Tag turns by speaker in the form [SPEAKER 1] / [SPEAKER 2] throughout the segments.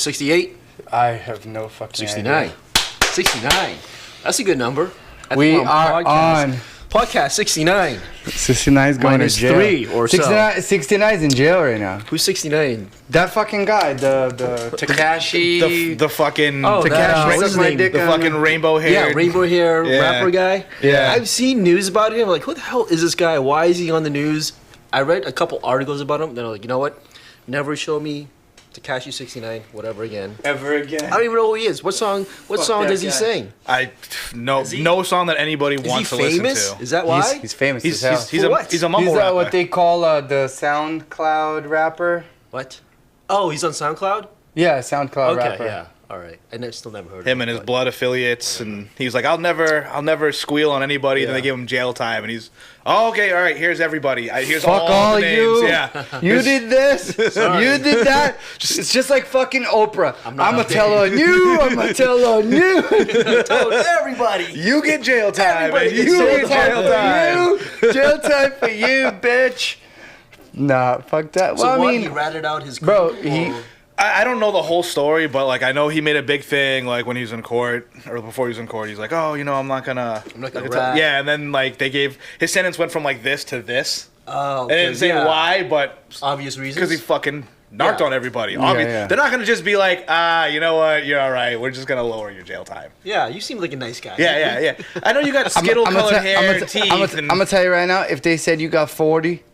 [SPEAKER 1] 68?
[SPEAKER 2] I have no fucking
[SPEAKER 1] 69.
[SPEAKER 2] idea.
[SPEAKER 1] 69. That's a good number.
[SPEAKER 2] We are on
[SPEAKER 1] podcast 69.
[SPEAKER 2] 69 is going to
[SPEAKER 1] Minus
[SPEAKER 2] jail.
[SPEAKER 1] 3 or
[SPEAKER 2] 69, 69 is in jail right now.
[SPEAKER 1] Who's 69?
[SPEAKER 2] That fucking guy, the Tekashi.
[SPEAKER 3] The fucking
[SPEAKER 1] Oh,
[SPEAKER 2] Tekashi
[SPEAKER 1] what's his
[SPEAKER 2] my
[SPEAKER 1] name?
[SPEAKER 2] dick
[SPEAKER 3] the
[SPEAKER 2] on
[SPEAKER 3] fucking
[SPEAKER 2] him.
[SPEAKER 3] rainbow hair.
[SPEAKER 1] Yeah, rainbow hair rapper guy.
[SPEAKER 3] Yeah.
[SPEAKER 1] I've seen news about him. Like, who the hell is this guy? Why is he on the news? I read a couple articles about him. Then I was like, you know what? Never show me Tekashi 69, whatever again.
[SPEAKER 2] Ever again.
[SPEAKER 1] I don't even know who he is. What song
[SPEAKER 2] that
[SPEAKER 1] does he
[SPEAKER 2] guy.
[SPEAKER 1] sing?
[SPEAKER 3] No song that anybody wants to
[SPEAKER 1] famous?
[SPEAKER 3] listen to.
[SPEAKER 1] Is that why?
[SPEAKER 2] He's famous
[SPEAKER 3] He's
[SPEAKER 2] as hell.
[SPEAKER 3] he's, he's
[SPEAKER 1] For
[SPEAKER 3] a
[SPEAKER 1] what?
[SPEAKER 3] he's a mumble
[SPEAKER 2] He's
[SPEAKER 3] rapper.
[SPEAKER 2] what they call the SoundCloud rapper.
[SPEAKER 1] What? Oh, he's on SoundCloud?
[SPEAKER 2] Yeah, SoundCloud
[SPEAKER 1] Okay,
[SPEAKER 2] rapper.
[SPEAKER 1] yeah. All right. I still never heard of
[SPEAKER 3] Him and his
[SPEAKER 1] but-
[SPEAKER 3] blood affiliates, and he was like, "I'll never squeal on anybody."
[SPEAKER 1] Yeah.
[SPEAKER 3] Then they give him jail time, and he's, "Oh, okay, all right. Here's everybody. Here's
[SPEAKER 2] Fuck all
[SPEAKER 3] the names."
[SPEAKER 2] you.
[SPEAKER 3] Yeah,
[SPEAKER 2] You did this. You did that. It's just like fucking Oprah. I'm gonna tell on you. I'm gonna tell on you.
[SPEAKER 1] Told everybody.
[SPEAKER 3] you get jail time,
[SPEAKER 1] Everybody
[SPEAKER 3] and
[SPEAKER 1] gets
[SPEAKER 3] you
[SPEAKER 1] jail
[SPEAKER 3] get
[SPEAKER 1] time
[SPEAKER 3] jail
[SPEAKER 1] for
[SPEAKER 3] time.
[SPEAKER 2] You. Jail time for you, bitch. Nah, fuck that.
[SPEAKER 1] So
[SPEAKER 2] Well,
[SPEAKER 1] what?
[SPEAKER 2] I
[SPEAKER 1] He
[SPEAKER 2] mean,
[SPEAKER 1] ratted out his
[SPEAKER 2] bro,
[SPEAKER 1] crew,
[SPEAKER 2] he-
[SPEAKER 1] or-
[SPEAKER 3] I don't know the whole story, but like I know he made a big thing like when he was in court or before he was in court. He's like, "Oh, I'm not gonna
[SPEAKER 1] rat."
[SPEAKER 3] Yeah, and then like they gave his sentence went from like this to this.
[SPEAKER 1] Oh,
[SPEAKER 3] They didn't say why, but
[SPEAKER 1] obvious reasons.
[SPEAKER 3] because he fucking narked
[SPEAKER 1] Yeah.
[SPEAKER 3] on everybody.
[SPEAKER 2] yeah.
[SPEAKER 3] They're not gonna just be like, you know what, you're all right. We're just gonna lower your jail time.
[SPEAKER 1] Yeah, you seem like a nice guy.
[SPEAKER 3] Yeah. I know you got skittle-colored hair and teeth.
[SPEAKER 2] I'm gonna tell you right now. If they said you got 40,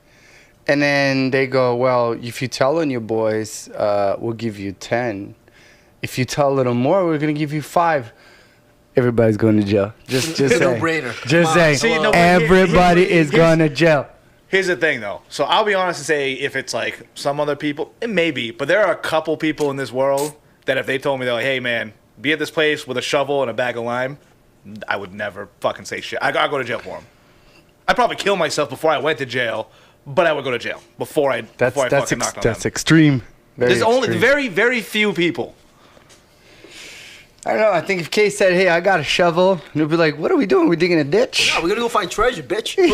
[SPEAKER 2] and then they go, well, if you tell on your boys, we'll give you 10. If you tell a little more, we're gonna give you 5. Everybody's going to jail. Just say.
[SPEAKER 1] No-brainer.
[SPEAKER 2] Just say.
[SPEAKER 3] See, no, but
[SPEAKER 2] Everybody is going to jail.
[SPEAKER 3] Here's the thing, though. So I'll be honest and say, if it's like some other people, it may be, but there are a couple people in this world that if they told me, they're like, "Hey, man, be at this place with a shovel and a bag of lime," I would never fucking say shit. I'd go to jail for them. I'd probably kill myself before I went to jail, but I would go to jail before I fucking knocked on
[SPEAKER 2] That's
[SPEAKER 3] them.
[SPEAKER 2] extreme. Very
[SPEAKER 3] There's only
[SPEAKER 2] extreme.
[SPEAKER 3] very, very few people.
[SPEAKER 2] I don't know. I think if Kay said, "Hey, I got a shovel," and he'll be like, "What are we doing? We digging a ditch?"
[SPEAKER 1] No, we're gonna go find treasure, bitch.
[SPEAKER 3] We're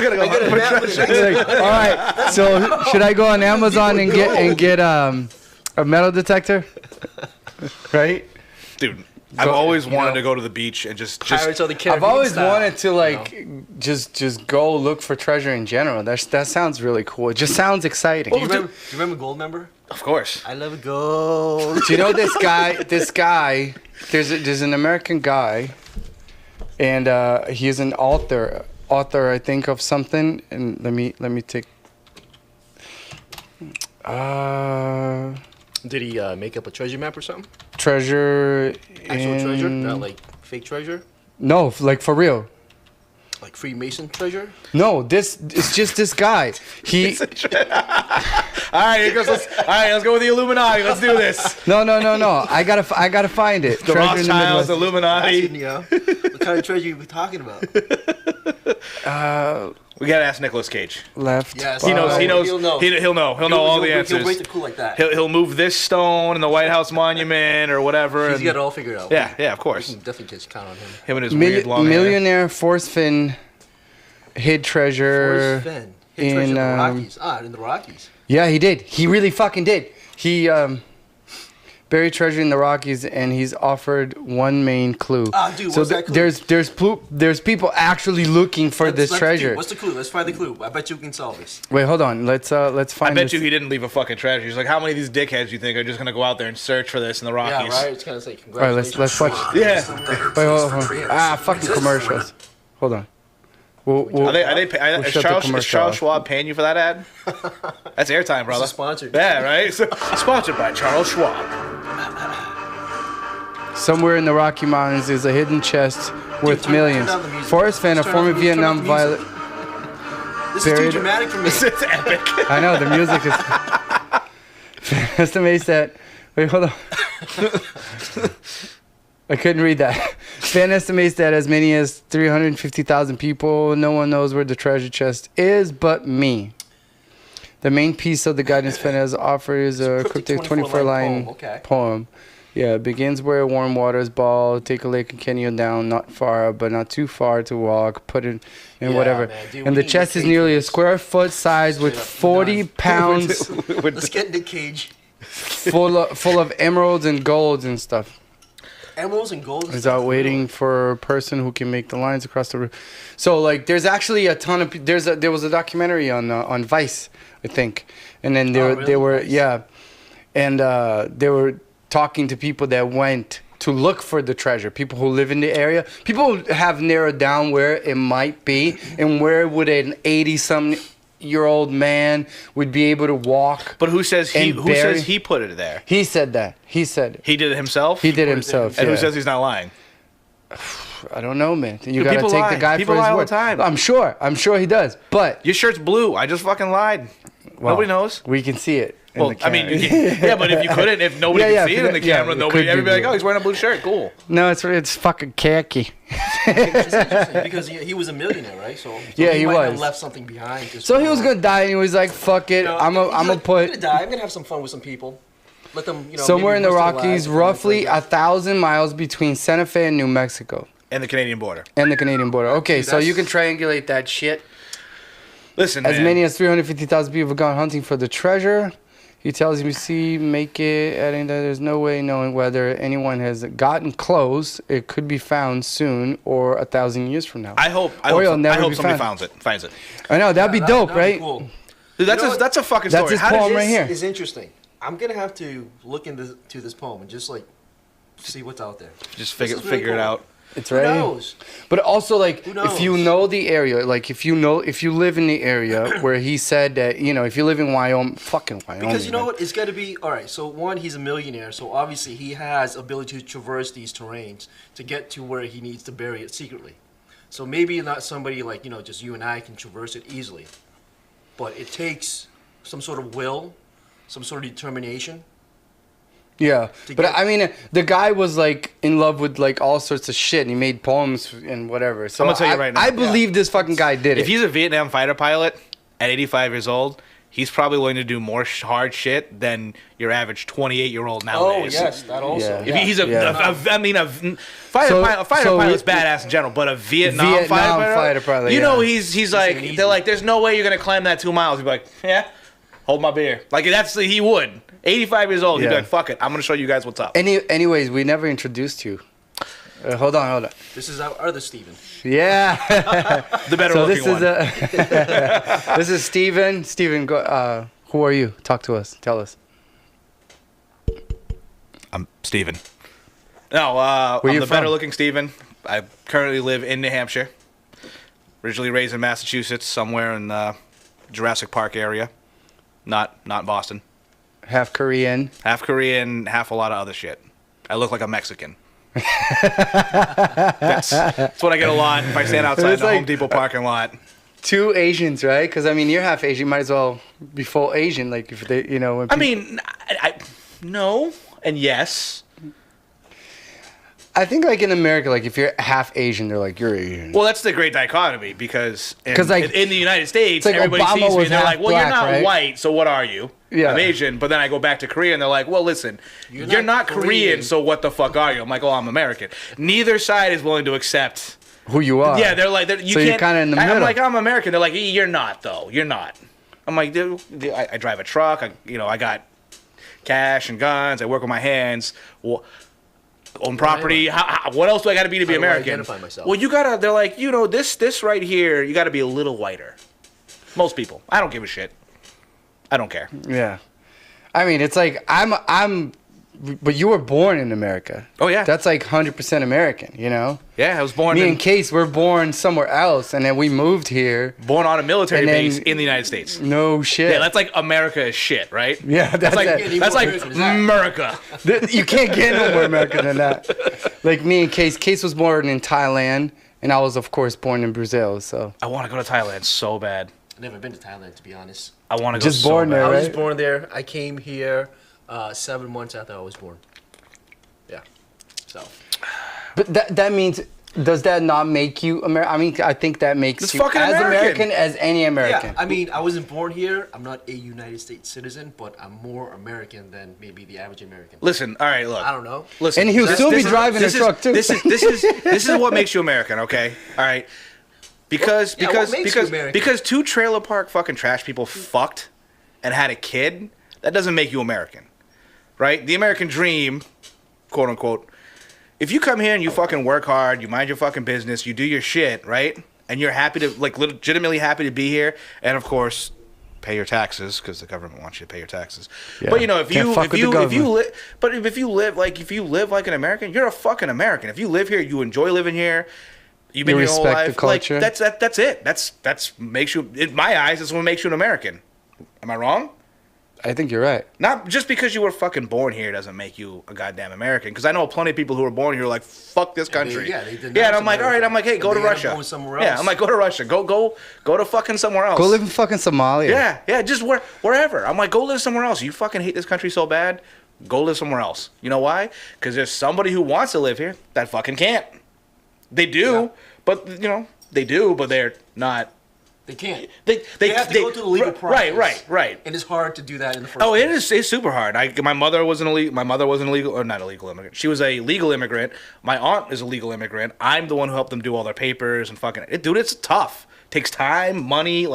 [SPEAKER 3] gonna go
[SPEAKER 1] Get a map with
[SPEAKER 2] He's like, all right. So should I go on Amazon and get a metal detector? Right.
[SPEAKER 3] Dude, I've always wanted
[SPEAKER 2] know.
[SPEAKER 3] to go to the beach and just
[SPEAKER 1] Pirates of the Caribbean
[SPEAKER 2] I've always
[SPEAKER 1] style.
[SPEAKER 2] wanted to just go look for treasure in general. That sounds really cool. It just sounds exciting.
[SPEAKER 1] Do you remember Gold Member?
[SPEAKER 3] of course.
[SPEAKER 1] I love gold.
[SPEAKER 2] Do you know this guy? There's an American guy, and he's an author. I think of something. And let me take.
[SPEAKER 1] Did he make up a treasure map or something?
[SPEAKER 2] Treasure.
[SPEAKER 1] Actual treasure,
[SPEAKER 2] in-
[SPEAKER 1] not like fake treasure,
[SPEAKER 2] No, like for real.
[SPEAKER 1] like Freemason treasure.
[SPEAKER 2] No, it's just this guy. He.
[SPEAKER 3] All right, here goes. Let's go with the Illuminati. Let's do this.
[SPEAKER 2] No. I gotta find it.
[SPEAKER 3] The
[SPEAKER 2] Treasure in the
[SPEAKER 3] Rothschilds,
[SPEAKER 2] Midwest.
[SPEAKER 3] Illuminati.
[SPEAKER 1] Asking, what kind of treasure you be talking about?
[SPEAKER 3] We gotta ask Nicolas Cage.
[SPEAKER 2] Left.
[SPEAKER 1] Yes.
[SPEAKER 3] He knows.
[SPEAKER 1] He'll know.
[SPEAKER 3] He'll know all the answers.
[SPEAKER 1] He'll break the clue like that.
[SPEAKER 3] He'll move this stone in the White House monument or whatever.
[SPEAKER 1] He's
[SPEAKER 3] and-
[SPEAKER 1] got it all figured out.
[SPEAKER 3] Yeah, of
[SPEAKER 1] You
[SPEAKER 3] course.
[SPEAKER 1] can definitely just count on him.
[SPEAKER 3] Him and his weird long hair.
[SPEAKER 2] Millionaire Forrest Finn hid treasure.
[SPEAKER 1] Forrest Finn. Hit treasure in the Rockies. In the Rockies.
[SPEAKER 2] Yeah, he did. He really fucking did. He buried treasure in the Rockies, and he's offered one main clue.
[SPEAKER 1] Dude,
[SPEAKER 2] so
[SPEAKER 1] what's that clue?
[SPEAKER 2] there's people actually looking for this treasure.
[SPEAKER 1] Dude, what's the clue? Let's find the clue. I bet you can solve this.
[SPEAKER 2] Wait, hold on. Let's
[SPEAKER 3] I
[SPEAKER 2] find.
[SPEAKER 3] bet
[SPEAKER 2] this.
[SPEAKER 3] you he didn't leave a fucking treasure. He's like, how many of these dickheads do you think are just gonna go out there and search for this in the Rockies?
[SPEAKER 1] Yeah, right. It's kind of like
[SPEAKER 2] All right,
[SPEAKER 1] congratulations.
[SPEAKER 2] let's watch.
[SPEAKER 3] Yeah.
[SPEAKER 2] Wait, hold on. Fucking commercials. Hold on. We'll
[SPEAKER 3] Is
[SPEAKER 2] shut the
[SPEAKER 3] Charles
[SPEAKER 2] commercial off.
[SPEAKER 3] Schwab paying you for that ad? That's airtime, brother.
[SPEAKER 1] This is sponsored.
[SPEAKER 3] Yeah, right? Sponsored by Charles Schwab.
[SPEAKER 2] Somewhere in the Rocky Mountains is a hidden chest worth millions.
[SPEAKER 1] down the music.
[SPEAKER 2] Forrest Finn, a
[SPEAKER 1] Turn
[SPEAKER 2] former
[SPEAKER 1] up the music.
[SPEAKER 2] Vietnam
[SPEAKER 1] Turn up the
[SPEAKER 2] pilot.
[SPEAKER 1] This is too
[SPEAKER 2] Buried-
[SPEAKER 1] dramatic for me.
[SPEAKER 3] It's epic.
[SPEAKER 2] I know the music is. Estimates that. Wait, hold on. I couldn't read that. Fan estimates that as many as 350,000 people. No one knows where the treasure chest is but me. The main piece of the guidance Fan has offered is a cryptic 24-line poem. Yeah, it begins where warm waters ball. Take a lake and canyon down, not far, but not too far to walk. Put it in
[SPEAKER 1] Yeah,
[SPEAKER 2] whatever.
[SPEAKER 1] man, dude,
[SPEAKER 2] And
[SPEAKER 1] we
[SPEAKER 2] the
[SPEAKER 1] need
[SPEAKER 2] chest
[SPEAKER 1] to
[SPEAKER 2] is
[SPEAKER 1] take
[SPEAKER 2] nearly a
[SPEAKER 1] this.
[SPEAKER 2] square foot size with
[SPEAKER 1] Straight up,
[SPEAKER 2] 40
[SPEAKER 1] done.
[SPEAKER 2] pounds.
[SPEAKER 1] Let's get in the cage.
[SPEAKER 2] full of emeralds and golds and stuff.
[SPEAKER 1] Emeralds and gold.
[SPEAKER 2] Is out waiting for a person who can make the lines across the river. So like, there's actually a ton of there was a documentary on Vice, I think, and then they were
[SPEAKER 1] Vice.
[SPEAKER 2] and they were talking to people that went to look for the treasure. People who live in the area. People have narrowed down where it might be and where would an 80-some-year-old man would be able to walk.
[SPEAKER 3] But who says he put it there?
[SPEAKER 2] He said that. He said
[SPEAKER 3] He did it himself?
[SPEAKER 2] he did it himself.
[SPEAKER 3] And
[SPEAKER 2] yeah.
[SPEAKER 3] who says he's not lying?
[SPEAKER 2] I don't know, man. You
[SPEAKER 3] Dude,
[SPEAKER 2] gotta
[SPEAKER 3] people
[SPEAKER 2] take
[SPEAKER 3] lie.
[SPEAKER 2] the guy
[SPEAKER 3] People
[SPEAKER 2] for his
[SPEAKER 3] lie all
[SPEAKER 2] word.
[SPEAKER 3] the time.
[SPEAKER 2] I'm sure he does. But
[SPEAKER 3] Your shirt's blue. I just fucking lied.
[SPEAKER 2] well,
[SPEAKER 3] Nobody knows.
[SPEAKER 2] We can see it. in
[SPEAKER 3] Well,
[SPEAKER 2] the
[SPEAKER 3] I mean,
[SPEAKER 2] camera.
[SPEAKER 3] yeah, but if you couldn't, if nobody
[SPEAKER 2] Yeah,
[SPEAKER 3] could see it in the
[SPEAKER 2] yeah,
[SPEAKER 3] camera,
[SPEAKER 2] it
[SPEAKER 3] nobody,
[SPEAKER 2] could be
[SPEAKER 3] everybody be like,
[SPEAKER 2] blue.
[SPEAKER 3] oh, he's wearing a blue shirt. Cool.
[SPEAKER 2] No, it's fucking khaki.
[SPEAKER 1] It's interesting because he was a millionaire, right? So
[SPEAKER 2] Yeah, he
[SPEAKER 1] might have
[SPEAKER 2] was.
[SPEAKER 1] left something behind. Just
[SPEAKER 2] So he was gonna die, and he was like, "Fuck it,
[SPEAKER 1] You know,
[SPEAKER 2] I'm
[SPEAKER 1] he's
[SPEAKER 2] gonna
[SPEAKER 1] like,
[SPEAKER 2] put."
[SPEAKER 1] I'm gonna die. I'm gonna have some fun with some people. Let them,
[SPEAKER 2] Somewhere in
[SPEAKER 1] maybe
[SPEAKER 2] the
[SPEAKER 1] rest of their
[SPEAKER 2] Rockies,
[SPEAKER 1] lives and
[SPEAKER 2] roughly
[SPEAKER 1] things like that.
[SPEAKER 2] 1,000 miles between Santa Fe and New Mexico,
[SPEAKER 3] And the Canadian border.
[SPEAKER 2] and the Canadian border. Okay,
[SPEAKER 1] Dude,
[SPEAKER 2] so you can
[SPEAKER 1] that's-
[SPEAKER 2] triangulate that shit.
[SPEAKER 3] Listen,
[SPEAKER 2] As
[SPEAKER 3] man.
[SPEAKER 2] many as 350,000 people have gone hunting for the treasure. He tells him, "See, make it," adding that there's no way knowing whether anyone has gotten close. It could be found soon or 1,000 years from now.
[SPEAKER 3] I hope
[SPEAKER 2] Or it'll never be
[SPEAKER 3] somebody
[SPEAKER 2] found.
[SPEAKER 3] finds it.
[SPEAKER 2] I know that'd be
[SPEAKER 1] Yeah,
[SPEAKER 2] dope,
[SPEAKER 1] that'd
[SPEAKER 2] right?
[SPEAKER 1] be cool.
[SPEAKER 3] Dude,
[SPEAKER 1] You know what?
[SPEAKER 3] that's a fucking
[SPEAKER 2] That's
[SPEAKER 3] story.
[SPEAKER 2] his
[SPEAKER 3] How did
[SPEAKER 2] poem
[SPEAKER 3] you-
[SPEAKER 2] right here.
[SPEAKER 1] Is interesting. I'm gonna have to look into this poem and just like see what's out there.
[SPEAKER 3] Just
[SPEAKER 1] This
[SPEAKER 3] figure
[SPEAKER 1] is really
[SPEAKER 3] figure it
[SPEAKER 1] cool.
[SPEAKER 3] out.
[SPEAKER 2] It's
[SPEAKER 1] Who
[SPEAKER 2] right here.
[SPEAKER 1] knows?
[SPEAKER 2] But also, like,
[SPEAKER 1] Who
[SPEAKER 2] if you
[SPEAKER 1] knows?
[SPEAKER 2] know the area, like, if you live in the area where he said that, if you live in Wyoming, fucking Wyoming.
[SPEAKER 1] Because you know
[SPEAKER 2] man.
[SPEAKER 1] what, it's got to be all right. So one, he's a millionaire, so obviously he has ability to traverse these terrains to get to where he needs to bury it secretly. So maybe not somebody like just you and I can traverse it easily, but it takes some sort of will, some sort of determination.
[SPEAKER 2] Yeah,
[SPEAKER 1] to
[SPEAKER 2] but
[SPEAKER 1] get-
[SPEAKER 2] I mean, the guy was like in love with like all sorts of shit, and he made poems and whatever. So
[SPEAKER 3] I'm gonna tell you right now.
[SPEAKER 2] I believe this fucking guy did
[SPEAKER 3] If
[SPEAKER 2] it.
[SPEAKER 3] he's a Vietnam fighter pilot at 85 years old, he's probably willing to do more hard shit than your average 28-year-old
[SPEAKER 1] Oh
[SPEAKER 3] nowadays.
[SPEAKER 1] yes, that also.
[SPEAKER 2] Yeah.
[SPEAKER 3] If he's a,
[SPEAKER 2] Yeah.
[SPEAKER 3] a fighter
[SPEAKER 2] So-
[SPEAKER 3] pilot, fighter
[SPEAKER 2] so
[SPEAKER 3] pilot's
[SPEAKER 2] we-
[SPEAKER 3] badass in general, but a Vietnam
[SPEAKER 2] fighter pilot,
[SPEAKER 3] you know,
[SPEAKER 2] yeah.
[SPEAKER 3] he's like,
[SPEAKER 1] easy.
[SPEAKER 3] they're like, there's no way you're gonna climb that 2 miles. He'd be like, yeah, hold my beer. Like he would. 85 years old, he'd be
[SPEAKER 2] Yeah.
[SPEAKER 3] like, fuck it, I'm gonna show you guys what's up.
[SPEAKER 2] Anyways, we never introduced you. Hold on.
[SPEAKER 1] This is our other Steven.
[SPEAKER 2] Yeah.
[SPEAKER 3] The better
[SPEAKER 2] So
[SPEAKER 3] looking
[SPEAKER 2] this is
[SPEAKER 3] one.
[SPEAKER 2] this is Steven. Steven, go, who are you? Talk to us. Tell us.
[SPEAKER 3] I'm Steven. No,
[SPEAKER 2] Where
[SPEAKER 3] I'm
[SPEAKER 2] you
[SPEAKER 3] the
[SPEAKER 2] from?
[SPEAKER 3] better looking Steven. I currently live in New Hampshire. Originally raised in Massachusetts, somewhere in Jurassic Park area. Not Boston.
[SPEAKER 2] Half Korean.
[SPEAKER 3] Half Korean, half a lot of other shit. I look like a Mexican. that's what I get a lot if I stand outside
[SPEAKER 2] It's
[SPEAKER 3] the
[SPEAKER 2] like-
[SPEAKER 3] Home Depot parking lot.
[SPEAKER 2] Two Asians, right? Because I mean, you're half Asian. You might as well be full Asian. Like if they, when
[SPEAKER 3] I
[SPEAKER 2] people-
[SPEAKER 3] mean, no and yes.
[SPEAKER 2] I think like in America, like if you're half Asian, they're like you're Asian.
[SPEAKER 3] Well, that's the great dichotomy because
[SPEAKER 2] 'Cause, like,
[SPEAKER 3] in the United States,
[SPEAKER 2] it's like
[SPEAKER 3] everybody
[SPEAKER 2] Obama
[SPEAKER 3] sees me
[SPEAKER 2] was
[SPEAKER 3] and they're
[SPEAKER 2] half
[SPEAKER 3] like, well, you're
[SPEAKER 2] black,
[SPEAKER 3] not
[SPEAKER 2] right?
[SPEAKER 3] white, so what are you?
[SPEAKER 2] Yeah.
[SPEAKER 3] I'm Asian. But then I go back to Korea and they're like, well, listen, you're not Korean, so what the fuck are you? I'm like, oh, I'm American. Neither side is willing to accept.
[SPEAKER 2] Who you are?
[SPEAKER 3] Yeah, they're like, you
[SPEAKER 2] So
[SPEAKER 3] can't.
[SPEAKER 2] you're kinda in the
[SPEAKER 3] I'm
[SPEAKER 2] middle.
[SPEAKER 3] like, I'm American. They're like, you're not, though. You're not. I'm like, dude, I drive a truck. I got cash and guns. I work with my hands. Well, own property. What else do I got to be
[SPEAKER 1] How do I
[SPEAKER 3] American?
[SPEAKER 1] identify myself?
[SPEAKER 3] Well, you gotta. They're like, this right here. You got to be a little whiter. Most people. I don't give a shit. I don't care.
[SPEAKER 2] Yeah. I mean, it's like but you were born in America.
[SPEAKER 3] Oh yeah.
[SPEAKER 2] That's like 100% American,
[SPEAKER 3] Yeah, I was born
[SPEAKER 2] Me and Case, we're born somewhere else, and then we moved here.
[SPEAKER 3] born on a military
[SPEAKER 2] And then-
[SPEAKER 3] base in the United States.
[SPEAKER 2] No shit.
[SPEAKER 3] Yeah, that's like America is shit, right?
[SPEAKER 2] Yeah,
[SPEAKER 3] That's like
[SPEAKER 2] it.
[SPEAKER 3] that's like
[SPEAKER 1] American is that?
[SPEAKER 3] America.
[SPEAKER 2] You can't get no more American than that. Like me and Case. Case was born in Thailand, and I was, of course, born in Brazil. So
[SPEAKER 3] I want to go to Thailand so bad.
[SPEAKER 1] I've never been to Thailand, to be honest.
[SPEAKER 3] I want to go
[SPEAKER 2] Just
[SPEAKER 3] so
[SPEAKER 2] born
[SPEAKER 3] bad.
[SPEAKER 2] there,
[SPEAKER 1] I was
[SPEAKER 2] right?
[SPEAKER 1] born there. I came here 7 months after I was born. Yeah. So.
[SPEAKER 2] But that means, does that not make you American? I mean, I think that makes
[SPEAKER 3] It's
[SPEAKER 2] you
[SPEAKER 3] fucking
[SPEAKER 2] as
[SPEAKER 3] American.
[SPEAKER 2] as any American.
[SPEAKER 1] Yeah, I mean, I wasn't born here. I'm not a United States citizen, but I'm more American than maybe the average American.
[SPEAKER 3] Listen, all right, look.
[SPEAKER 1] I don't know.
[SPEAKER 3] Listen,
[SPEAKER 2] And he'll still be
[SPEAKER 3] is-
[SPEAKER 2] driving a
[SPEAKER 3] this is-
[SPEAKER 2] truck, too.
[SPEAKER 3] This is what makes you American, okay? All right. Because
[SPEAKER 1] Yeah, what makes you American?
[SPEAKER 3] because two trailer park fucking trash people fucked and had a kid, that doesn't make you American. right? The American dream, quote unquote. If you come here and you fucking work hard, you mind your fucking business, you do your shit, right? And you're happy to, like, legitimately happy to be here, and of course, pay your taxes because the government wants you to pay your taxes. Yeah. But you know, if you live like an American, you're a fucking American. If you live here, you enjoy living here. You've been here your whole life. The culture. Like that's it. That's makes you, in my eyes, that's what makes you an American. Am I wrong?
[SPEAKER 2] I think you're right.
[SPEAKER 3] Not just because you were fucking born here doesn't make you a goddamn American. Because I know plenty of people who were born here who are like, fuck this country.
[SPEAKER 1] They did.
[SPEAKER 3] Yeah, and I'm like, all right. I'm like, hey, go to Russia. Yeah, I'm like, go to Russia. Go to fucking somewhere else.
[SPEAKER 2] Go live in fucking Somalia.
[SPEAKER 3] Yeah, just wherever. I'm like, go live somewhere else. You fucking hate this country so bad, go live somewhere else. You know why? Because there's somebody who wants to live here that fucking can't. They do, but you know, they do, but they're not.
[SPEAKER 1] They can't.
[SPEAKER 3] They
[SPEAKER 1] have to go through the legal process.
[SPEAKER 3] Right.
[SPEAKER 1] And it's hard to do that in the first place.
[SPEAKER 3] Oh, it's super hard. My mother wasn't not a legal immigrant. She was a legal immigrant. My aunt is a legal immigrant. I'm the one who helped them do all their papers and fucking dude, it's tough. It takes time, money,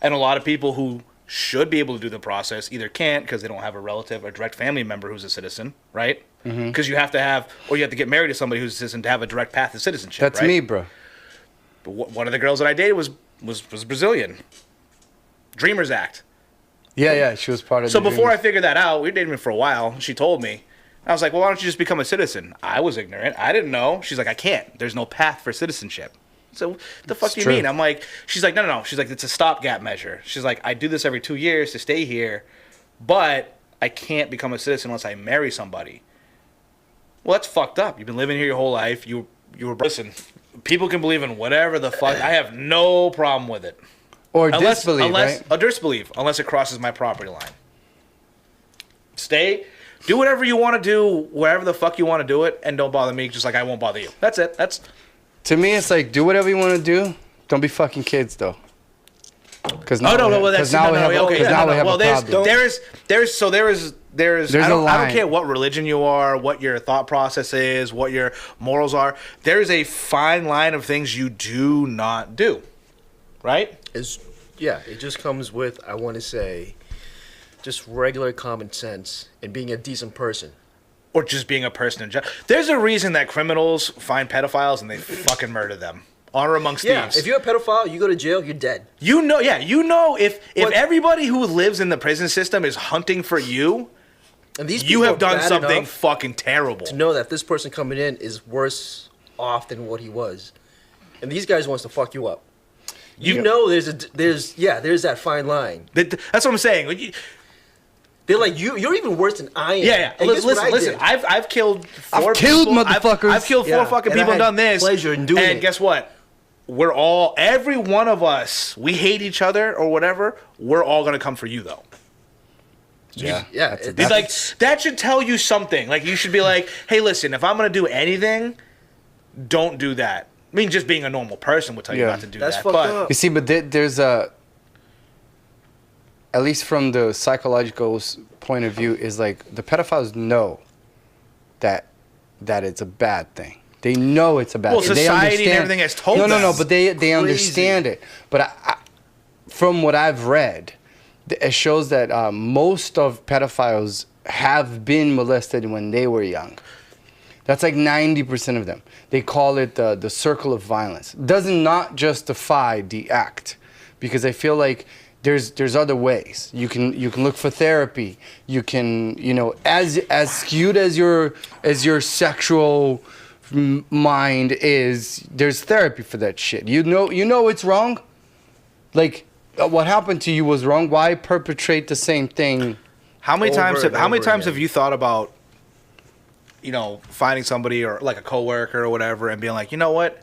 [SPEAKER 3] and a lot of people who should be able to do the process either can't because they don't have a relative or direct family member who's a citizen, right? Because you have to get married to somebody who's a citizen to have a direct path to citizenship.
[SPEAKER 2] That's
[SPEAKER 3] right?
[SPEAKER 2] me, bro.
[SPEAKER 3] But one of the girls that I dated was Brazilian. Dreamers Act.
[SPEAKER 2] Yeah, she was part of
[SPEAKER 3] So
[SPEAKER 2] the
[SPEAKER 3] before
[SPEAKER 2] Dreamers.
[SPEAKER 3] I figured that out, we were dating for a while. She told me. I was like, well, why don't you just become a citizen? I was ignorant. I didn't know. She's like, I can't. There's no path for citizenship. So the fuck do you mean? I'm like, she's like, no. She's like, it's a stopgap measure. She's like, I do this every 2 years to stay here, but I can't become a citizen unless I marry somebody. Well, that's fucked up. You've been living here your whole life. You were listen. People can believe in whatever the fuck. I have no problem with it.
[SPEAKER 2] Or disbelieve, right?
[SPEAKER 3] Or disbelieve, unless it crosses my property line. Stay, do whatever you want to do, wherever the fuck you want to do it, and don't bother me, just like I won't bother you. That's it.
[SPEAKER 2] To me, it's like, do whatever you want to do. Don't be fucking kids, though. Because now we have a problem. There's
[SPEAKER 3] I don't care what religion you are, what your thought process is, what your morals are. There's a fine line of things you do not do. Right?
[SPEAKER 1] It just comes with, I want to say, just regular common sense and being a decent person.
[SPEAKER 3] Or just being a person in general. There's a reason that criminals find pedophiles and they fucking murder them. Honor amongst thieves.
[SPEAKER 1] If you're a pedophile, you go to jail, you're dead.
[SPEAKER 3] You know if everybody who lives in the prison system is hunting for you,
[SPEAKER 1] and these
[SPEAKER 3] you have done something fucking terrible.
[SPEAKER 1] To know that this person coming in is worse off than what he was. And these guys wants to fuck you up. You know there's that fine line.
[SPEAKER 3] That's what I'm saying.
[SPEAKER 1] They're like, you're even worse than I am.
[SPEAKER 3] Yeah. Listen. I've killed four
[SPEAKER 2] motherfuckers.
[SPEAKER 3] I've killed four fucking people and done this.
[SPEAKER 1] Pleasure in doing it.
[SPEAKER 3] And guess what? Every one of us, we hate each other or whatever. We're all gonna come for you though.
[SPEAKER 2] Yeah.
[SPEAKER 3] It's like that should tell you something. Like you should be like, hey, listen, if I'm gonna do anything, don't do that. I mean, just being a normal person would tell you not to do that.
[SPEAKER 1] Fucked up.
[SPEAKER 2] You see, but there's at least from the psychological point of view, is like the pedophiles know that it's a bad thing. They know it's a bad thing.
[SPEAKER 3] Society and everything has told them.
[SPEAKER 2] No, but they understand it. But I, from what I've read, it shows that most of pedophiles have been molested when they were young. That's like 90% of them. They call it the circle of violence. Does not justify the act, because I feel like there's other ways. You can look for therapy. You can, as skewed as your sexual mind is, there's therapy for that shit. You know it's wrong. Like what happened to you was wrong. Why perpetrate the same thing?
[SPEAKER 3] How many times have you thought about finding somebody or like a coworker or whatever and being like, you know what?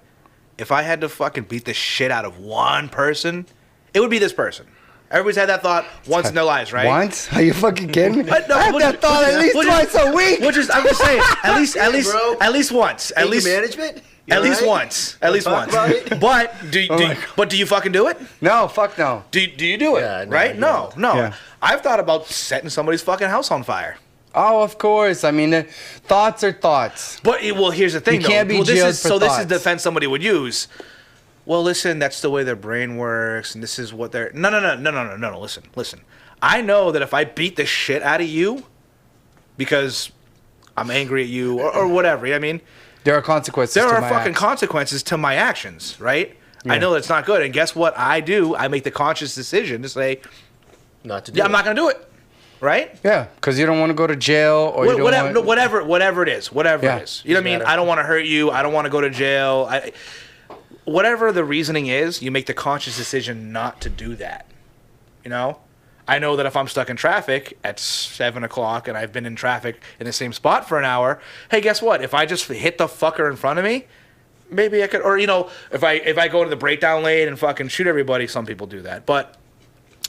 [SPEAKER 3] If I had to fucking beat the shit out of one person, it would be this person. Everybody's had that thought once in their lives, right?
[SPEAKER 2] Once? Are you fucking kidding me?
[SPEAKER 3] I
[SPEAKER 2] have that thought at least twice a week.
[SPEAKER 3] I'm just saying, at least once. At least
[SPEAKER 1] management?
[SPEAKER 3] At least once. At least once. But do you fucking do it?
[SPEAKER 2] No, fuck no.
[SPEAKER 3] Do you do it?
[SPEAKER 1] Yeah,
[SPEAKER 3] right? No.
[SPEAKER 2] Yeah.
[SPEAKER 3] I've thought about setting somebody's fucking house on fire.
[SPEAKER 2] Oh, of course. I mean, thoughts are thoughts.
[SPEAKER 3] But here's the thing.
[SPEAKER 2] You can't be jailed for thoughts.
[SPEAKER 3] This is the defense somebody would use. Well, listen, that's the way their brain works, and this is what they're... No, listen. I know that if I beat the shit out of you, because I'm angry at you or whatever. You know what I mean?
[SPEAKER 2] There are consequences.
[SPEAKER 3] There
[SPEAKER 2] to
[SPEAKER 3] are
[SPEAKER 2] my
[SPEAKER 3] fucking
[SPEAKER 2] acts.
[SPEAKER 3] consequences to my actions, right?
[SPEAKER 2] Yeah.
[SPEAKER 3] I know that's not good. And guess what I do? I make the conscious decision to say,
[SPEAKER 1] Not to do
[SPEAKER 3] yeah,
[SPEAKER 1] it.
[SPEAKER 3] I'm not going to do it. Right?
[SPEAKER 2] Yeah, because you don't want to go to jail or you don't
[SPEAKER 3] Whatever,
[SPEAKER 2] want...
[SPEAKER 3] whatever it is. Whatever
[SPEAKER 2] Yeah.
[SPEAKER 3] it is. You know what I mean?
[SPEAKER 1] Doesn't
[SPEAKER 3] I don't want to hurt you. I don't want to go to jail. Whatever the reasoning is, you make the conscious decision not to do that. You know? I know that if I'm stuck in traffic at 7 o'clock and I've been in traffic in the same spot for an hour, hey, guess what? If I just hit the fucker in front of me, maybe I could, or, you know, if I go to the breakdown lane and fucking shoot everybody, some people do that, but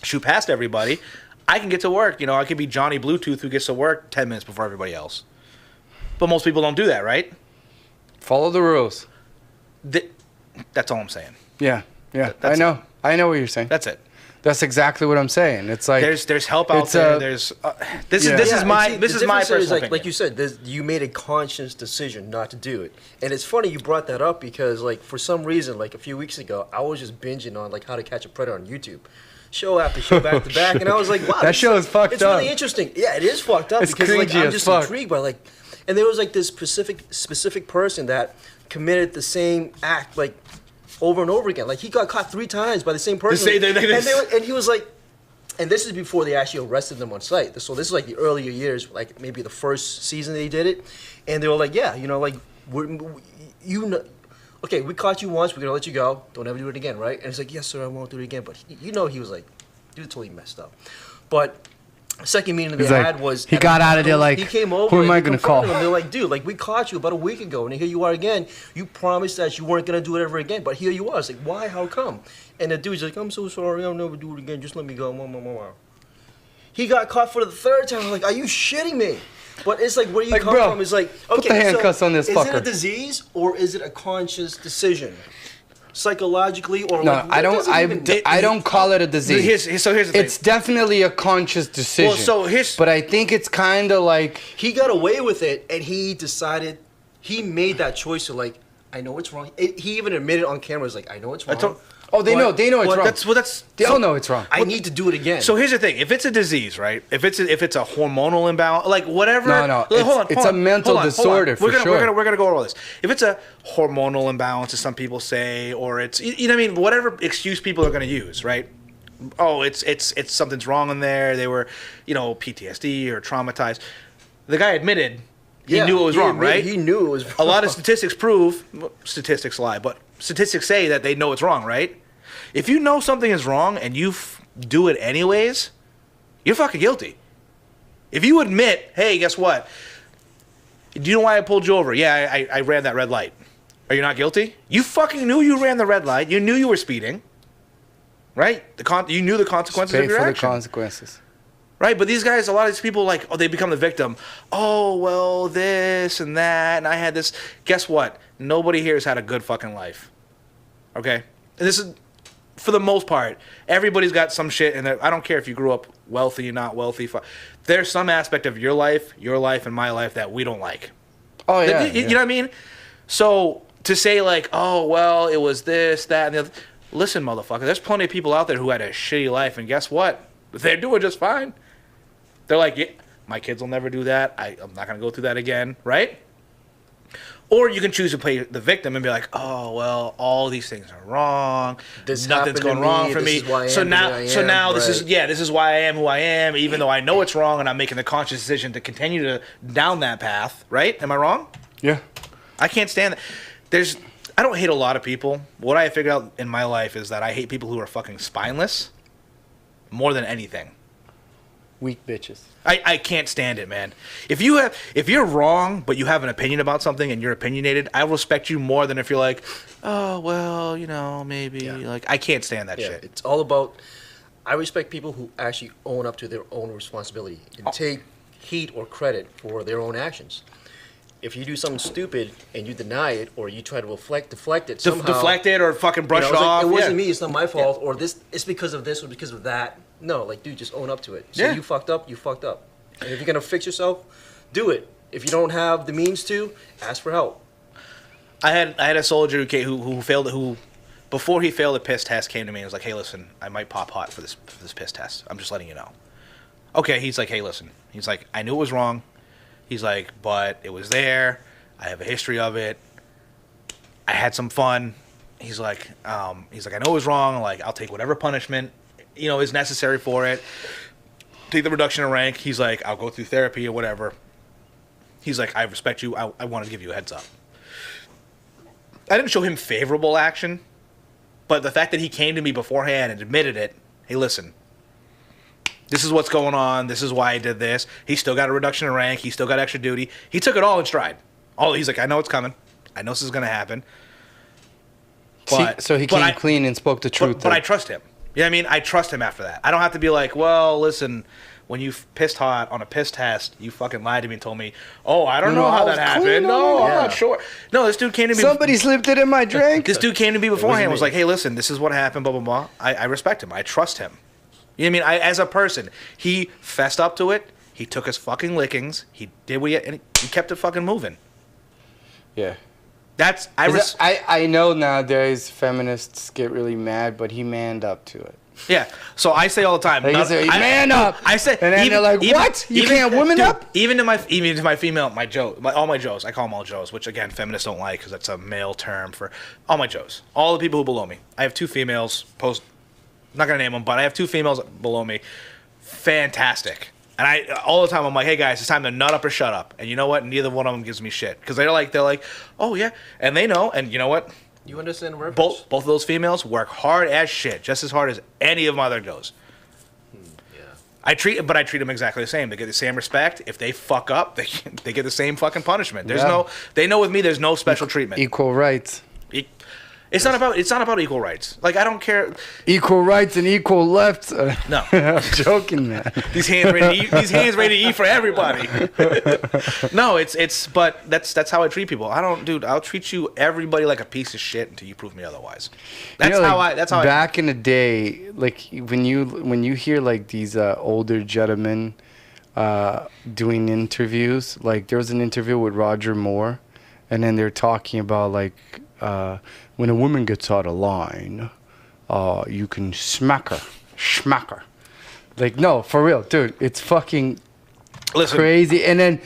[SPEAKER 3] shoot past everybody, I can get to work. You know, I could be Johnny Bluetooth who gets to work 10 minutes before everybody else. But most people don't do that, right?
[SPEAKER 2] Follow the rules.
[SPEAKER 3] That's all I'm saying.
[SPEAKER 2] Yeah, yeah.
[SPEAKER 3] That's
[SPEAKER 2] I know what you're saying.
[SPEAKER 3] That's it.
[SPEAKER 2] That's exactly what I'm saying. It's like...
[SPEAKER 3] There's help out
[SPEAKER 2] it's
[SPEAKER 3] there.
[SPEAKER 2] a-
[SPEAKER 3] This
[SPEAKER 2] Yeah.
[SPEAKER 3] is my
[SPEAKER 1] and see,
[SPEAKER 3] this
[SPEAKER 1] the
[SPEAKER 3] is my
[SPEAKER 1] difference
[SPEAKER 3] personal
[SPEAKER 1] like
[SPEAKER 3] opinion.
[SPEAKER 1] you said, you made a conscious decision not to do it, and it's funny you brought that up because like for some reason like a few weeks ago I was just binging on like How to Catch a Predator on YouTube, show after show back to back, and I was like, wow,
[SPEAKER 2] That show is fucked
[SPEAKER 1] it's
[SPEAKER 2] up.
[SPEAKER 1] really interesting. Yeah, it is fucked up
[SPEAKER 2] It's
[SPEAKER 1] because like
[SPEAKER 2] cringy
[SPEAKER 1] I'm
[SPEAKER 2] as
[SPEAKER 1] just
[SPEAKER 2] fuck.
[SPEAKER 1] intrigued by like, and there was like this specific person that committed the same act like over and over again. Like he got caught 3 times by the same person, and he was like. And this is before they actually arrested them on site. So this is like the earlier years, like maybe the first season they did it. And they were like, yeah, you know, like, okay, we caught you once, we're going to let you go. Don't ever do it again, right? And it's like, yes, sir, I won't do it again. But, he was like, dude, totally messed up. But the second meeting they
[SPEAKER 2] He's like,
[SPEAKER 1] had was...
[SPEAKER 2] he got out of there like,
[SPEAKER 1] he came over
[SPEAKER 2] who am
[SPEAKER 1] and
[SPEAKER 2] I
[SPEAKER 1] he
[SPEAKER 2] gonna
[SPEAKER 1] confronted
[SPEAKER 2] call?
[SPEAKER 1] him. They're like, dude, like, we caught you about a week ago, and here you are again. You promised that you weren't going to do it ever again, but here you are. It's like, why? How come? And the dude's like, I'm so sorry, I'll never do it again. Just let me go. He got caught for the 3rd time. I'm like, are you shitting me? But it's like, where you
[SPEAKER 2] Like,
[SPEAKER 1] come
[SPEAKER 2] bro,
[SPEAKER 1] from is like, okay,
[SPEAKER 2] put the handcuffs on this
[SPEAKER 1] is
[SPEAKER 2] fucker.
[SPEAKER 1] it a disease or is it a conscious decision? Psychologically or
[SPEAKER 2] No,
[SPEAKER 1] like,
[SPEAKER 2] I don't call it a disease.
[SPEAKER 3] Here's the thing.
[SPEAKER 2] It's definitely a conscious decision.
[SPEAKER 3] Well, so here's-
[SPEAKER 2] but I think it's kind of like...
[SPEAKER 1] He got away with it and he decided, he made that choice to like, I know it's wrong. He even admitted on camera, he's like, I know it's wrong.
[SPEAKER 2] Oh, they know it's wrong. They all know it's wrong.
[SPEAKER 1] I need to do it again.
[SPEAKER 3] So here's the thing: if it's a disease, right? If it's a hormonal imbalance, like whatever.
[SPEAKER 2] No, it's a mental disorder for sure.
[SPEAKER 3] We're gonna go over all this. If it's a hormonal imbalance, as some people say, or it's you know what I mean, whatever excuse people are gonna use, right? Oh, it's something's wrong in there. They were, you know, PTSD or traumatized. The guy admitted he knew it was wrong, right?
[SPEAKER 1] He knew it was wrong.
[SPEAKER 3] A lot of statistics prove, statistics lie, but statistics say that they know it's wrong, right? If you know something is wrong and you do it anyways, you're fucking guilty. If you admit, hey, guess what? Do you know why I pulled you over? Yeah, I ran that red light. Are you not guilty? You fucking knew you ran the red light. You knew you were speeding. Right? You knew the consequences of your action.
[SPEAKER 2] Pay for the consequences.
[SPEAKER 3] Right? But these guys, a lot of these people, like, they become the victim. Oh, well, this and that, and I had this. Guess what? Nobody here has had a good fucking life. Okay? And this is... For the most part, everybody's got some shit, and I don't care if you grew up wealthy or not wealthy. There's some aspect of your life, and my life that we don't like.
[SPEAKER 2] Oh, yeah.
[SPEAKER 3] You know what I mean? So to say like, oh, well, it was this, that, and the other. Listen, motherfucker, there's plenty of people out there who had a shitty life, and guess what? They're doing just fine. They're like, yeah, my kids will never do that. I'm not going to go through that again, right? Or you can choose to play the victim and be like, oh, well, all these things are wrong. Nothing's going wrong for me. So now this is why I am who I am, even though I know it's wrong and I'm making the conscious decision to continue to down that path, right? Am I wrong?
[SPEAKER 2] Yeah.
[SPEAKER 3] I can't stand that. I don't hate a lot of people. What I figured out in my life is that I hate people who are fucking spineless more than anything.
[SPEAKER 2] Weak bitches.
[SPEAKER 3] I can't stand it, man. If you're wrong, but you have an opinion about something and you're opinionated, I respect you more than if you're like, oh, well, you know, maybe. Yeah. Like, I can't stand that shit.
[SPEAKER 1] It's all about, I respect people who actually own up to their own responsibility and take heat or credit for their own actions. If you do something stupid and you deny it or you try to deflect it somehow.
[SPEAKER 3] Deflect it or fucking brush it off.
[SPEAKER 1] Like, it wasn't me, it's not my fault, or it's because of this or because of that. No, like, dude, just own up to it. So you fucked up, you fucked up. And if you're going to fix yourself, do it. If you don't have the means to, ask for help.
[SPEAKER 3] I had a soldier who before he failed a piss test came to me and was like, hey, listen, I might pop hot for this piss test. I'm just letting you know. Okay, he's like, hey, listen. He's like, I knew it was wrong. He's like, but it was there. I have a history of it. I had some fun. He's like, I know it was wrong. Like, I'll take whatever punishment, is necessary for it. Take the reduction in rank. He's like, I'll go through therapy or whatever. He's like, I respect you. I want to give you a heads up. I didn't show him favorable action, but the fact that he came to me beforehand and admitted it, hey, listen, this is what's going on. This is why I did this. He still got a reduction in rank. He still got extra duty. He took it all in stride. He's like, I know it's coming. I know this is going to happen. But,
[SPEAKER 2] so he came clean and spoke the truth.
[SPEAKER 3] But I trust him. You know what I mean? I trust him after that. I don't have to be like, well, listen, when you pissed hot on a piss test, you fucking lied to me and told me, I don't know how that happened. No, I'm not sure. No, this dude came to me.
[SPEAKER 2] Somebody slipped it in my drink.
[SPEAKER 3] This dude came to me beforehand and was like, hey, listen, this is what happened, blah, blah, blah. I respect him. I trust him. You know what I mean? As a person, he fessed up to it. He took his fucking lickings. He did and he kept it fucking moving.
[SPEAKER 2] Yeah.
[SPEAKER 3] I
[SPEAKER 2] know nowadays feminists get really mad, but he manned up to it.
[SPEAKER 3] Yeah. So I say all the time,
[SPEAKER 2] man up.
[SPEAKER 3] I say,
[SPEAKER 2] and then they're like, what? You can't woman up?
[SPEAKER 3] Even to my female, all my Joes. I call them all Joes, which again feminists don't like because that's a male term for all my Joes. All the people who below me. I have two females. I'm not gonna name them, but I have two females below me. Fantastic. And all the time I'm like, hey guys, it's time to nut up or shut up. And you know what? Neither one of them gives me shit because they're like, oh yeah, and they know. And you know what?
[SPEAKER 1] You understand where
[SPEAKER 3] both of those females work hard as shit, just as hard as any of my other Joes.
[SPEAKER 1] Yeah.
[SPEAKER 3] I treat them exactly the same. They get the same respect. If they fuck up, they get the same fucking punishment. They know with me, there's no special treatment.
[SPEAKER 2] Equal rights.
[SPEAKER 3] It's not about equal rights. Like, I don't care.
[SPEAKER 2] Equal rights and equal lefts.
[SPEAKER 3] No,
[SPEAKER 2] I'm joking, man.
[SPEAKER 3] These hands ready to eat for everybody. No, but that's how I treat people. I'll treat you everybody like a piece of shit until you prove me otherwise. That's how.
[SPEAKER 2] Back in the day, like when you hear like these older gentlemen doing interviews, like there was an interview with Roger Moore, and then they're talking about like. When a woman gets out of line, you can smack her. Like, no, for real, dude, it's fucking crazy. And then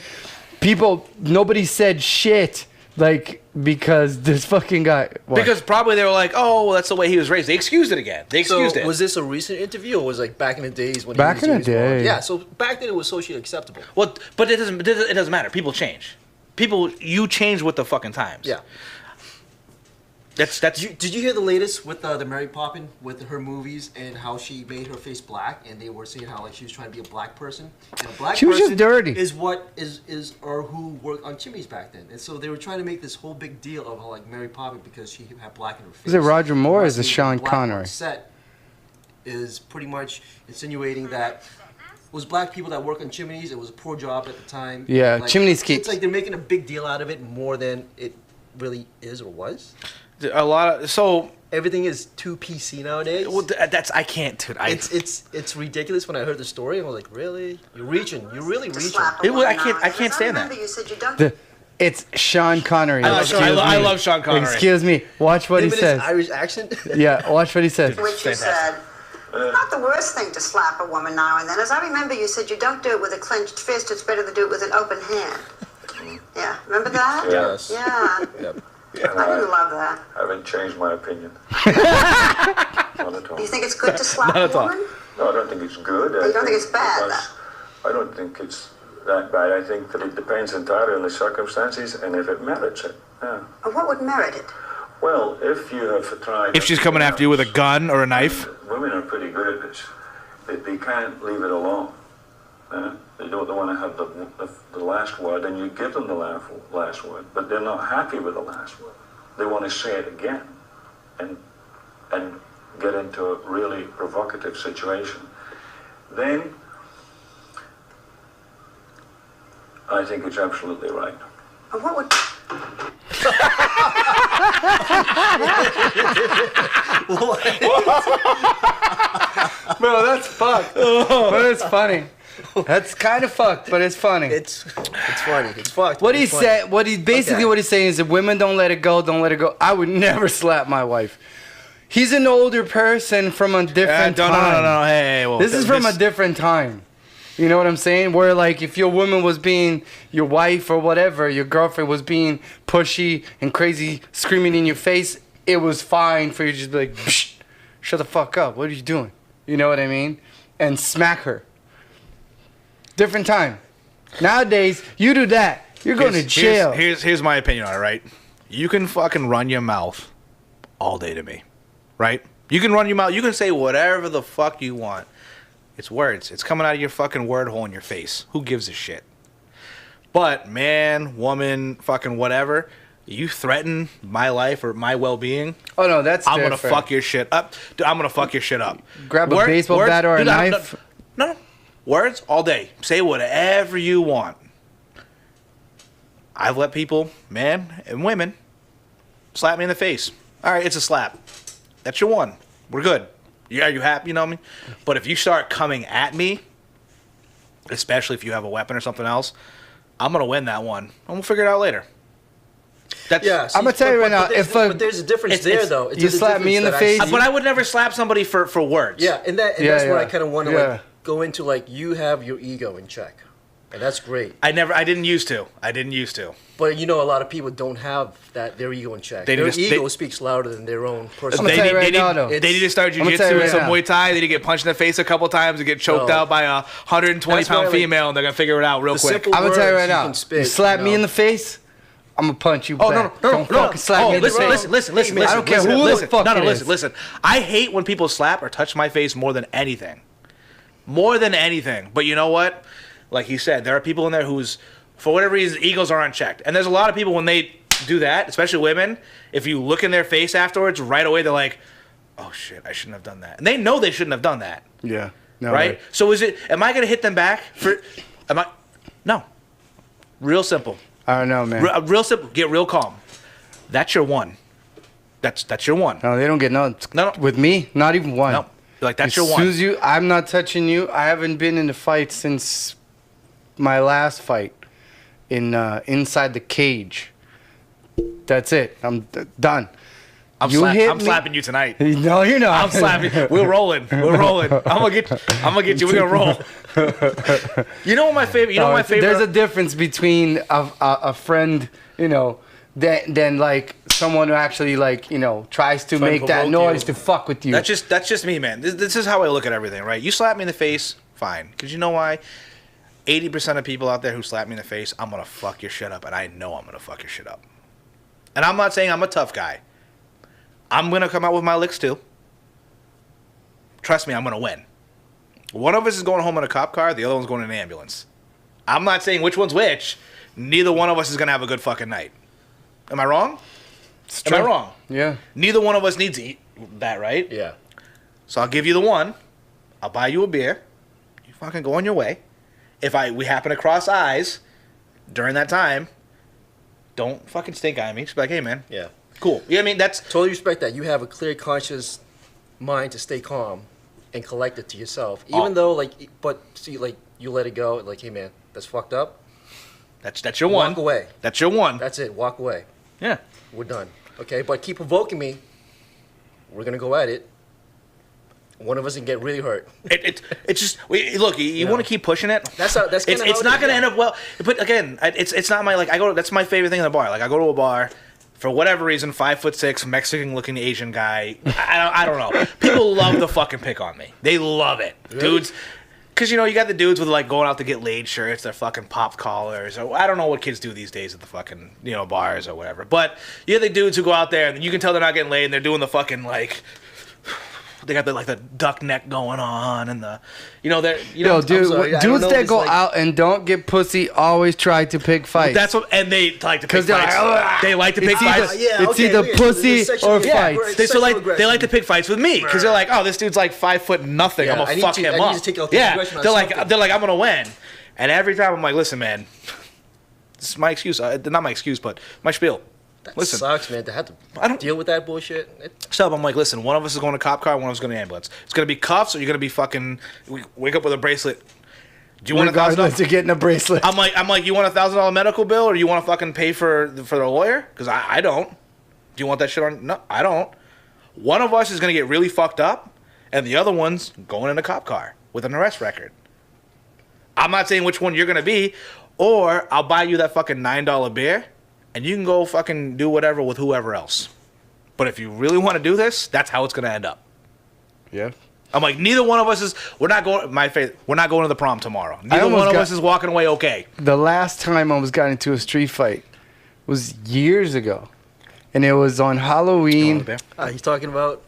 [SPEAKER 2] nobody said shit, like, because this fucking guy. What?
[SPEAKER 3] Because probably they were like, oh, well, that's the way he was raised. They excused it again.
[SPEAKER 1] Was this a recent interview or was it like back in the days when
[SPEAKER 2] back in the day?
[SPEAKER 1] Yeah, so back then it was socially acceptable.
[SPEAKER 3] Well, but it doesn't matter. People change. You change with the fucking times.
[SPEAKER 1] Yeah. Did you hear the latest with the Mary Poppins with her movies and how she made her face black and they were saying how like she was trying to be a black person and a black
[SPEAKER 2] she was
[SPEAKER 1] person
[SPEAKER 2] just dirty
[SPEAKER 1] or who worked on chimneys back then, and so they were trying to make this whole big deal of how like Mary Poppins because she had black in her face.
[SPEAKER 2] Is it Roger Moore or is it Sean Connery?
[SPEAKER 1] Set is pretty much insinuating that it was black people that work on chimneys. It was a poor job at the time.
[SPEAKER 2] Yeah,
[SPEAKER 1] like,
[SPEAKER 2] chimneys keep.
[SPEAKER 1] It's like they're making a big deal out of it more than it really is or was. Everything is too PC nowadays.
[SPEAKER 3] Well, I can't. Dude,
[SPEAKER 1] it's ridiculous. When I heard the story, I was like, really? You're really reaching.
[SPEAKER 3] I can't stand that.
[SPEAKER 4] You said you don't.
[SPEAKER 2] It's Sean Connery.
[SPEAKER 3] I love Sean Connery.
[SPEAKER 2] Excuse me. Watch what he says.
[SPEAKER 1] Irish accent.
[SPEAKER 2] Yeah, watch what he says.
[SPEAKER 4] Which you said. It's not the worst thing to slap a woman now and then. As I remember, you said you don't do it with a clenched fist. It's better to do it with an open hand. Yeah, remember that?
[SPEAKER 5] Yes.
[SPEAKER 4] Yeah.
[SPEAKER 5] Yep.
[SPEAKER 4] I didn't love that.
[SPEAKER 5] I haven't changed my opinion. Not at all.
[SPEAKER 4] You think it's good to slap a woman?
[SPEAKER 5] No, I don't think it's good.
[SPEAKER 4] You don't think it's bad?
[SPEAKER 5] I don't think it's that bad. I think that it depends entirely on the circumstances and if it merits it. Yeah.
[SPEAKER 4] What would merit it?
[SPEAKER 5] Well, if you have tried...
[SPEAKER 3] If she's coming after you with a gun or a knife?
[SPEAKER 5] Women are pretty good at this. They can't leave it alone. They don't want to have the last word, and you give them the last word, but they're not happy with the last word. They want to say it again and get into a really provocative situation. Then I think it's absolutely right.
[SPEAKER 4] What would...
[SPEAKER 2] Bro, that's fucked. But it's funny. That's kind of fucked, but it's funny.
[SPEAKER 1] It's funny. It's fucked.
[SPEAKER 2] What he's saying, what he's saying is, if women don't let it go, don't let it go. I would never slap my wife. He's an older person from a different time.
[SPEAKER 3] No. Hey, well,
[SPEAKER 2] this is from a different time. You know what I'm saying? Where like if your woman was being your wife or whatever, your girlfriend was being pushy and crazy, screaming in your face, it was fine for you to just be like, Psh, shut the fuck up. What are you doing? You know what I mean? And smack her. Different time. Nowadays, you do that, you're going to jail.
[SPEAKER 3] Here's my opinion on it, right? You can fucking run your mouth all day to me, right? You can run your mouth. You can say whatever the fuck you want. It's words. It's coming out of your fucking word hole in your face. Who gives a shit? But man, woman, fucking whatever, you threaten my life or my well-being.
[SPEAKER 2] Oh no, that's
[SPEAKER 3] I'm
[SPEAKER 2] different.
[SPEAKER 3] gonna fuck your shit up. Dude, I'm gonna fuck your shit up.
[SPEAKER 2] Grab a baseball bat or a knife.
[SPEAKER 3] No. Words all day. Say whatever you want. I've let people, men and women, slap me in the face. All right, it's a slap. That's your one. We're good. Yeah, you happy? You know what I mean? But if you start coming at me, especially if you have a weapon or something else, I'm gonna win that one, and we'll figure it out later.
[SPEAKER 1] See,
[SPEAKER 2] I'm gonna tell you right now.
[SPEAKER 1] But there's a difference there, though.
[SPEAKER 2] You slap me in the face,
[SPEAKER 3] but I would never slap somebody for words.
[SPEAKER 1] Yeah, and that's where I kind of want to like go into like you have your ego in check, and that's great.
[SPEAKER 3] I didn't used to.
[SPEAKER 1] But you know, a lot of people don't have their ego in check. Their ego speaks louder than their own personal.
[SPEAKER 3] They need to start jiu-jitsu and some Muay Thai. They need to get punched in the face a couple times and get choked out by a 120-pound female, and they're gonna figure it out real quick.
[SPEAKER 2] I'm gonna tell you right now. You slap me in the face, I'm gonna punch you back. Don't fucking slap me in the face.
[SPEAKER 3] Listen.
[SPEAKER 2] I don't care who the fuck it is.
[SPEAKER 3] Listen. I hate when people slap or touch my face more than anything. More than anything. But you know what? Like he said, there are people in there whose, for whatever reason, egos are unchecked. And there's a lot of people when they do that, especially women, if you look in their face afterwards, right away they're like, oh shit, I shouldn't have done that. And they know they shouldn't have done that.
[SPEAKER 2] Yeah. No,
[SPEAKER 3] right? So am I going to hit them back? No. Real simple.
[SPEAKER 2] I don't know, man.
[SPEAKER 3] Real simple. Get real calm. That's your one. That's your one.
[SPEAKER 2] No, they don't get no. With me, not even one.
[SPEAKER 3] No. Like, that's your one.
[SPEAKER 2] As soon as I'm not touching you. I haven't been in a fight since my last fight inside the cage. That's it. I'm done.
[SPEAKER 3] I'm slapping you tonight.
[SPEAKER 2] No, you're not.
[SPEAKER 3] I'm slapping. We're rolling. I'm gonna get you. We're gonna roll. You know what my favorite?
[SPEAKER 2] There's a difference between a friend, than like someone who actually tries to make that noise to fuck with you.
[SPEAKER 3] That's just me, man. This is how I look at everything, right? You slap me in the face, fine. Because you know why? 80% of people out there who slap me in the face, I'm gonna fuck your shit up, and I know I'm gonna fuck your shit up. And I'm not saying I'm a tough guy. I'm going to come out with my licks too. Trust me, I'm going to win. One of us is going home in a cop car. The other one's going in an ambulance. I'm not saying which one's which. Neither one of us is going to have a good fucking night. Am I wrong? Am I wrong?
[SPEAKER 2] Yeah.
[SPEAKER 3] Neither one of us needs to eat that, right?
[SPEAKER 1] Yeah.
[SPEAKER 3] So I'll give you the one. I'll buy you a beer. You fucking go on your way. If we happen to cross eyes during that time, don't fucking stink eye me. Just be like, hey, man.
[SPEAKER 1] Yeah.
[SPEAKER 3] Cool. You know what I mean? That's
[SPEAKER 1] totally respect that. You have a clear, conscious mind to stay calm and collected to yourself. Even though, you let it go. Like, hey, man, that's fucked up.
[SPEAKER 3] That's your one.
[SPEAKER 1] Walk away.
[SPEAKER 3] That's your one.
[SPEAKER 1] That's it. Walk away.
[SPEAKER 3] Yeah.
[SPEAKER 1] We're done. Okay? But keep provoking me. We're going to go at it. One of us can get really hurt.
[SPEAKER 3] It's just look. You want to keep pushing it.
[SPEAKER 1] That's
[SPEAKER 3] it's not going to end up well. But again, it's not my That's my favorite thing in the bar. Like I go to a bar. For whatever reason, 5'6", Mexican-looking Asian guy. I don't know. People love to fucking pick on me. They love it, really? Dudes. Because you got the dudes with like going out to get laid shirts, their fucking pop collars, or I don't know what kids do these days at the fucking bars or whatever. But you have the dudes who go out there and you can tell they're not getting laid, and they're doing the fucking like. They got the duck neck going on and the dudes
[SPEAKER 2] that go out and don't get pussy always try to pick fights.
[SPEAKER 3] That's what, and they like to pick fights. They like to pick fights.
[SPEAKER 2] It's either pussy or fights.
[SPEAKER 3] They like to pick fights with me because they're like, oh, this dude's like 5 foot nothing. I'm gonna fuck him up. They're like, I'm gonna win. And every time I'm like, listen, man, this is my excuse. Not my excuse, but my spiel.
[SPEAKER 1] That sucks, man. To have to deal with that bullshit.
[SPEAKER 3] So I'm like, listen, one of us is going to cop car, one of us is going to ambulance. It's going to be cuffs, or you're going to be fucking wake up with a bracelet. Do you want
[SPEAKER 2] $1,000? You're getting a bracelet.
[SPEAKER 3] I'm like, you want $1,000 medical bill, or you want to fucking pay for the lawyer? Because I don't. Do you want that shit on? No, I don't. One of us is going to get really fucked up, and the other one's going in a cop car with an arrest record. I'm not saying which one you're gonna be, or I'll buy you that fucking $9 beer, and you can go fucking do whatever with whoever else. But if you really want to do this, that's how it's gonna end up.
[SPEAKER 2] Yeah.
[SPEAKER 3] I'm like, neither one of us is. We're not going. We're not going to the prom tomorrow. Neither one of us is walking away okay.
[SPEAKER 2] The last time I almost got into a street fight was years ago, and it was on Halloween.
[SPEAKER 1] He's talking about.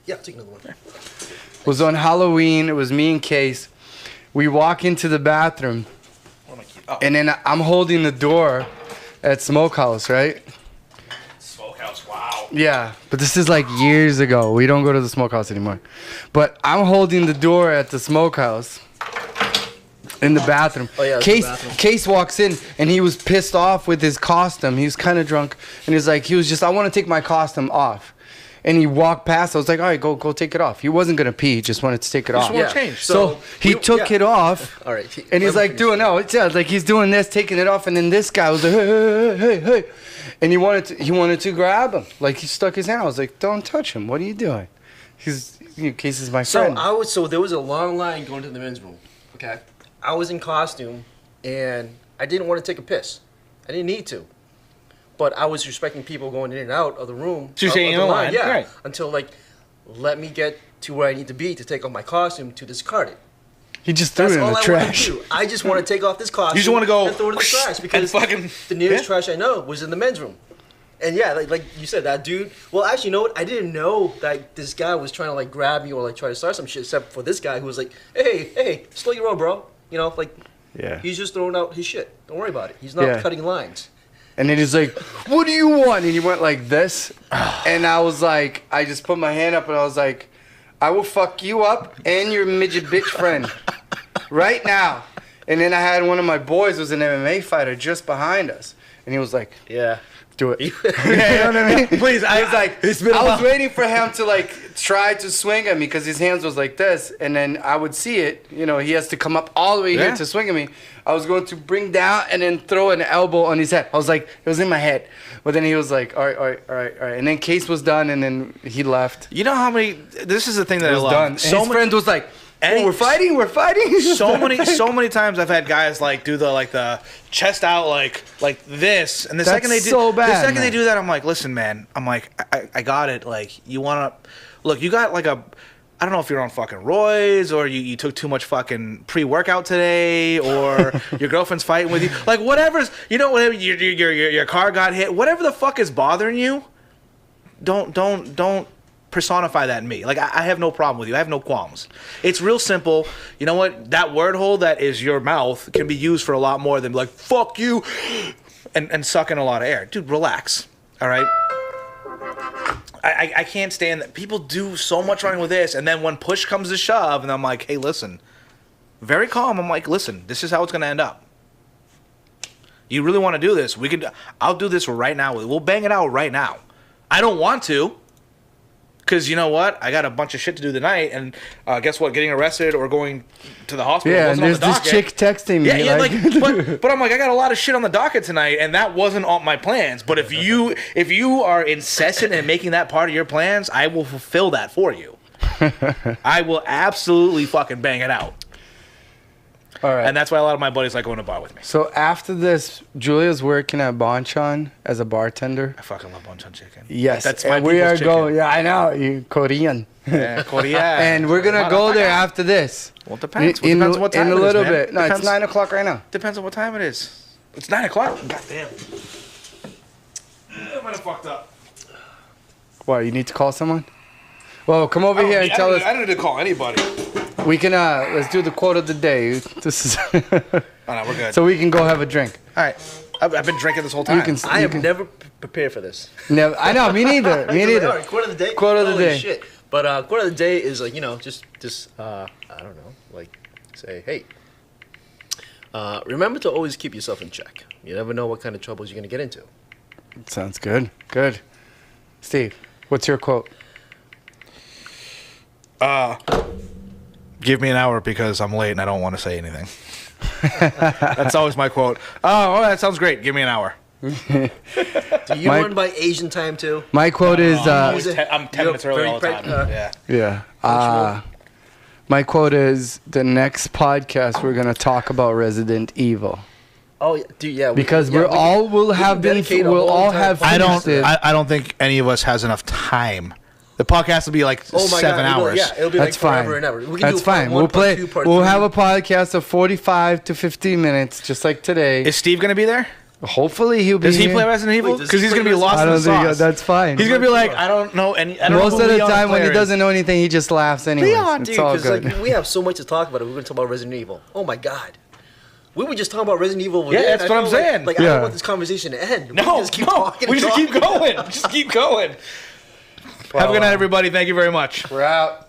[SPEAKER 1] Yeah, take another one.
[SPEAKER 2] It was on Halloween. It was me and Case. We walk into the bathroom, and then I'm holding the door at Smokehouse, right?
[SPEAKER 3] Smokehouse, wow.
[SPEAKER 2] Yeah, but this is like years ago. We don't go to the Smokehouse anymore. But I'm holding the door at the Smokehouse in the bathroom.
[SPEAKER 1] Oh, yeah,
[SPEAKER 2] Case walks in, and he was pissed off with his costume. He was kind of drunk, and I want to take my costume off. And he walked past. I was like, all right, go take it off. He wasn't going to pee. He just wanted to take it off.
[SPEAKER 3] Just want to change.
[SPEAKER 2] So he took it off.
[SPEAKER 1] All right.
[SPEAKER 2] And he's like he's doing this, taking it off. And then this guy was like, hey. And he wanted to grab him. Like, he stuck his hand. I was like, don't touch him. What are you doing? Case is my friend.
[SPEAKER 1] So there was a long line going to the men's room. Okay. I was in costume, and I didn't want to take a piss. I didn't need to. But I was respecting people going in and out of the room.
[SPEAKER 3] So you're saying in line,
[SPEAKER 1] yeah.
[SPEAKER 3] right.
[SPEAKER 1] Until, let me get to where I need to be to take off my costume to discard it.
[SPEAKER 2] He just threw it in the trash.
[SPEAKER 1] I just want to take off this costume.
[SPEAKER 3] You just want to go
[SPEAKER 1] and throw it in the trash because the nearest trash I know was in the men's room. And yeah, like you said, that dude. Well, actually, you know what? I didn't know that this guy was trying to grab me or try to start some shit. Except for this guy who was like, "Hey, slow your roll, bro."
[SPEAKER 2] Yeah.
[SPEAKER 1] He's just throwing out his shit. Don't worry about it. He's not cutting lines.
[SPEAKER 2] And then he's like, what do you want? And he went like this. And I was like, I just put my hand up and I was like, I will fuck you up and your midget bitch friend right now. And then I had one of my boys who was an MMA fighter just behind us. And he was like,
[SPEAKER 1] yeah,
[SPEAKER 2] do it. You know what I mean?
[SPEAKER 3] Please,
[SPEAKER 2] I was like, I was waiting for him to try to swing at me because his hands was like this. And then I would see it. He has to come up all the way here to swing at me. I was going to bring down and then throw an elbow on his head. I was like, it was in my head. But then he was like, all right. And then Case was done, and then he left.
[SPEAKER 3] You know how many? This is the thing that I love.
[SPEAKER 2] Done. His friend was like, we're fighting.
[SPEAKER 3] So many times I've had guys do the chest out like this, and the second they do they do that, I'm like, listen, man. I'm like, I got it. You wanna look? You got I don't know if you're on fucking roids or you took too much fucking pre-workout today or your girlfriend's fighting with you. Whatever's, whatever your car got hit, whatever the fuck is bothering you, don't personify that in me. I have no problem with you. I have no qualms. It's real simple. You know what? That word hole that is your mouth can be used for a lot more than fuck you and suck in a lot of air. Dude, relax. All right? I can't stand that. People do so much running with this, and then when push comes to shove, and I'm like, hey, listen. Very calm. I'm like, listen, this is how it's going to end up. You really want to do this? I'll do this right now. We'll bang it out right now. I don't want to, because you know what? I got a bunch of shit to do tonight, and guess what? Getting arrested or going to the hospital wasn't on the docket.
[SPEAKER 2] This chick texting me.
[SPEAKER 3] But I'm like, I got a lot of shit on the docket tonight, and that wasn't on my plans. But if you are incessant in making that part of your plans, I will fulfill that for you. I will absolutely fucking bang it out.
[SPEAKER 2] All right.
[SPEAKER 3] And that's why a lot of my buddies like going to bar with me.
[SPEAKER 2] So after this, Julia's working at Bonchon as a bartender.
[SPEAKER 3] I fucking love Bonchon chicken.
[SPEAKER 2] Yes.
[SPEAKER 3] That's my
[SPEAKER 2] and we are
[SPEAKER 3] chicken.
[SPEAKER 2] going. Yeah, I know. You Korean.
[SPEAKER 3] Yeah, Korean.
[SPEAKER 2] And we're going to go there after this.
[SPEAKER 3] Well, it depends. Depends on what time
[SPEAKER 2] in
[SPEAKER 3] it
[SPEAKER 2] a
[SPEAKER 3] is,
[SPEAKER 2] little
[SPEAKER 3] man.
[SPEAKER 2] bit. No,
[SPEAKER 3] Depends.
[SPEAKER 2] it's 9 o'clock right now.
[SPEAKER 3] Depends on what time it is. It's 9 o'clock? God damn. I might have fucked up.
[SPEAKER 2] What, you need to call someone? Well, come over here and tell us.
[SPEAKER 3] I don't need to call anybody.
[SPEAKER 2] We can, let's do the quote of the day. This is.
[SPEAKER 3] Oh, no, we're good.
[SPEAKER 2] So we can go have a drink.
[SPEAKER 3] All right. I've been drinking this whole time.
[SPEAKER 1] I have never prepared for this.
[SPEAKER 2] Never. I know, me neither. Me neither.
[SPEAKER 1] All right, quote of the day.
[SPEAKER 2] Quote of the
[SPEAKER 1] Holy
[SPEAKER 2] day.
[SPEAKER 1] Shit. But quote of the day is just I don't know, say, hey, remember to always keep yourself in check. You never know what kind of troubles you're gonna get into.
[SPEAKER 2] Sounds good. Good. Steve, what's your quote?
[SPEAKER 3] Give me an hour because I'm late and I don't want to say anything. That's always my quote. Oh, that sounds great. Give me an hour.
[SPEAKER 1] Do you run by Asian time too?
[SPEAKER 2] My quote is.
[SPEAKER 3] I'm 10 minutes early all the time.
[SPEAKER 2] Yeah. My quote is the next podcast we're gonna talk about Resident Evil.
[SPEAKER 1] Oh, yeah, dude, yeah.
[SPEAKER 2] Because we'll all have
[SPEAKER 3] I
[SPEAKER 2] finished it.
[SPEAKER 3] don't think any of us has enough time. The podcast will be like 7 hours.
[SPEAKER 1] It'll be
[SPEAKER 2] That's
[SPEAKER 1] like forever
[SPEAKER 2] fine.
[SPEAKER 1] and ever. We can
[SPEAKER 2] That's
[SPEAKER 1] do part
[SPEAKER 2] fine.
[SPEAKER 1] one,
[SPEAKER 2] We'll
[SPEAKER 1] part
[SPEAKER 2] play.
[SPEAKER 1] two, part
[SPEAKER 2] We'll
[SPEAKER 1] three.
[SPEAKER 2] have a podcast of 45 to 50 minutes, just like today.
[SPEAKER 3] Is Steve gonna be there?
[SPEAKER 2] Hopefully he'll be.
[SPEAKER 3] Does he
[SPEAKER 2] here.
[SPEAKER 3] play Resident Evil?
[SPEAKER 1] Wait, does
[SPEAKER 3] Because
[SPEAKER 1] he
[SPEAKER 3] he's
[SPEAKER 1] play
[SPEAKER 3] gonna be lost
[SPEAKER 2] I
[SPEAKER 3] in
[SPEAKER 2] don't
[SPEAKER 3] the
[SPEAKER 2] think
[SPEAKER 3] sauce.
[SPEAKER 2] that's fine.
[SPEAKER 3] He's gonna be like, I don't know any. I don't
[SPEAKER 2] Most
[SPEAKER 3] know
[SPEAKER 2] of
[SPEAKER 3] who
[SPEAKER 2] the
[SPEAKER 3] Leon's
[SPEAKER 2] time when he
[SPEAKER 3] player is.
[SPEAKER 2] doesn't know anything, he just laughs anyway.
[SPEAKER 1] Leon,
[SPEAKER 2] It's
[SPEAKER 1] dude,
[SPEAKER 2] all
[SPEAKER 1] because
[SPEAKER 2] good.
[SPEAKER 1] like we have so much to talk about. We're going to talk about Resident Evil. Oh my god, we were just talking about Resident Evil.
[SPEAKER 3] Yeah,
[SPEAKER 1] within.
[SPEAKER 3] that's
[SPEAKER 1] I
[SPEAKER 3] what I'm
[SPEAKER 1] feel like-
[SPEAKER 3] saying.
[SPEAKER 1] Like I
[SPEAKER 2] Yeah.
[SPEAKER 1] don't want this conversation to end.
[SPEAKER 3] No,
[SPEAKER 1] we just keep
[SPEAKER 3] no,
[SPEAKER 1] talking.
[SPEAKER 3] we
[SPEAKER 1] and
[SPEAKER 3] just keep
[SPEAKER 1] talking.
[SPEAKER 3] going. Just keep going. Have a good night, everybody. Thank you very much.
[SPEAKER 2] We're out.